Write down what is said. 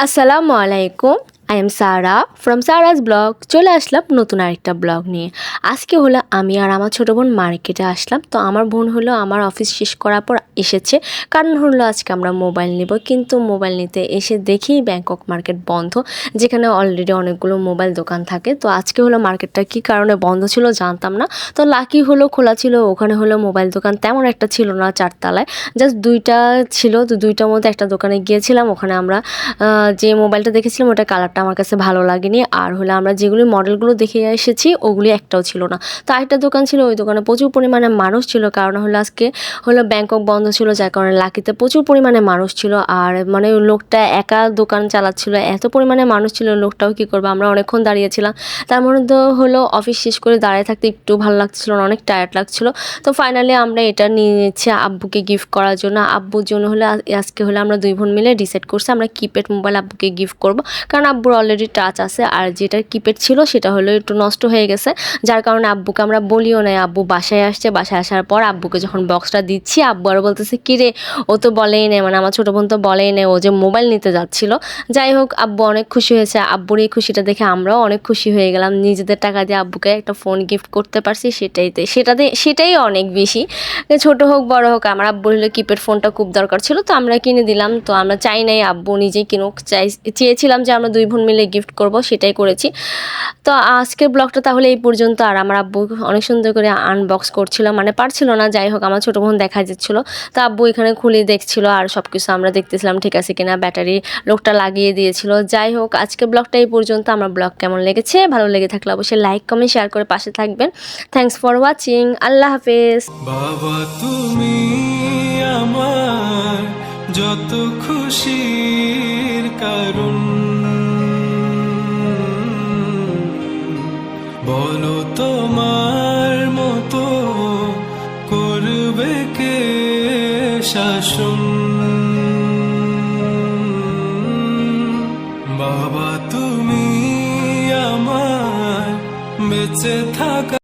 আসসালামু আলাইকুম। I am Sara from Sara's blog. চলে আসলাম নতুন আরেকটা ব্লগ নিয়ে। আজকে হলো আমি আর আমার ছোটো বোন মার্কেটে আসলাম। তো আমার বোন হলো আমার অফিস শেষ করার পর এসেছে, কারণ হলো আজকে আমরা মোবাইল নেব। কিন্তু মোবাইল নিতে এসে দেখি ব্যাংকক মার্কেট বন্ধ, যেখানে অলরেডি অনেকগুলো মোবাইল দোকান থাকে। তো আজকে হলো মার্কেটটা কী কারণে বন্ধ ছিল জানতাম না। তো লাকি হলো খোলা ছিল। ওখানে হলো মোবাইল দোকান তেমন একটা ছিল না, চারতলায় জাস্ট দুইটা ছিল। তো দুইটার মধ্যে একটা দোকানে গিয়েছিলাম। ওখানে আমরা যে মোবাইলটা দেখেছিলাম ওটা কালারটা আমার কাছে ভালো লাগেনি। আর হলো আমরা যেগুলি মডেলগুলো দেখে এসেছি ওগুলি একটাও ছিল না। তো আরেকটা দোকান ছিল, ওই দোকানে প্রচুর পরিমাণে মানুষ ছিল, কারণ হলো আজকে হলো ব্যাংকক বন্ধ ছিল, যার কারণে লাকিতে প্রচুর পরিমাণে মানুষ ছিল। আর মানে ওই লোকটা একা দোকান চালাচ্ছিল, এত পরিমাণে মানুষ ছিল, লোকটাও কী করবে। আমরা অনেকক্ষণ দাঁড়িয়েছিলাম। তার মধ্যে হলো অফিস শেষ করে দাঁড়িয়ে থাকতে একটু ভালো লাগছিল না, অনেক টায়ার্ড লাগছিল। তো ফাইনালি আমরা এটা নিয়ে নিচ্ছি আব্বুকে গিফট করার জন্য। আব্বুর জন্য হলে আজকে হলে আমরা দুই বোন মিলে ডিসাইড করছি আমরা কিপ্যাড মোবাইল আব্বুকে গিফট করব, কারণ আব্বুর অলরেডি টাচ আছে। আর যেটা কিপ্যাড ছিল সেটা হলো একটু নষ্ট হয়ে গেছে, যার কারণে আব্বুকে আমরা বলিও নাই। আব্বু বাসায় আসছে, বাসায় আসার পর আব্বুকে যখন বক্সটা দিচ্ছি, আব্বু আরও বলতেছে কিরে, ও তো বলেই নেই, মানে আমার ছোটো বোন তো বলেই নেই ও যে মোবাইল নিতে যাচ্ছিল। যাই হোক, আব্বু অনেক খুশি হয়েছে। আব্বুর এই খুশিটা দেখে আমরাও অনেক খুশি হয়ে গেলাম। নিজেদের টাকা দিয়ে আব্বুকে একটা ফোন গিফট করতে পারছি, সেটাই অনেক বেশি। ছোটো হোক বড় হোক, আমার আব্বুর হলো কিপ্যাড ফোনটা খুব দরকার ছিল, তো আমরা কিনে দিলাম। তো আমরা চাই নাই আব্বু নিজেই কিনুক, চেয়েছিলাম যে আমরা দুই বোন মিলে গিফট করব, সেটাই করেছি। তো আজকের ব্লগটা তাহলে এই পর্যন্ত। আর আমার আব্বু অনেক সুন্দর করে আনবক্স করছিল, মানে পারছিল না, যাই হোক আমার ছোটো বোন দেখা যাচ্ছিল। তো আব্বু এখানে খুলে দেখছিল আর সব কিছু আমরা দেখতেছিলাম ঠিক আছে কিনা। ব্যাটারি লোকটা লাগিয়ে দিয়েছিল। যাই হোক, আজকের ব্লগটা এই পর্যন্ত। আমার ব্লগ কেমন লেগেছে, ভালো লেগে থাকলে অবশ্যই লাইক কমেন্ট শেয়ার করে পাশে থাকবেন। Thanks for watching. আল্লাহ হাফেজ। বাবা তুমি আমার যত খুশির কারণ, বলো তোমার মতো করবে কে শাসন। বাবা তুমি আমার বেঁচে থাকা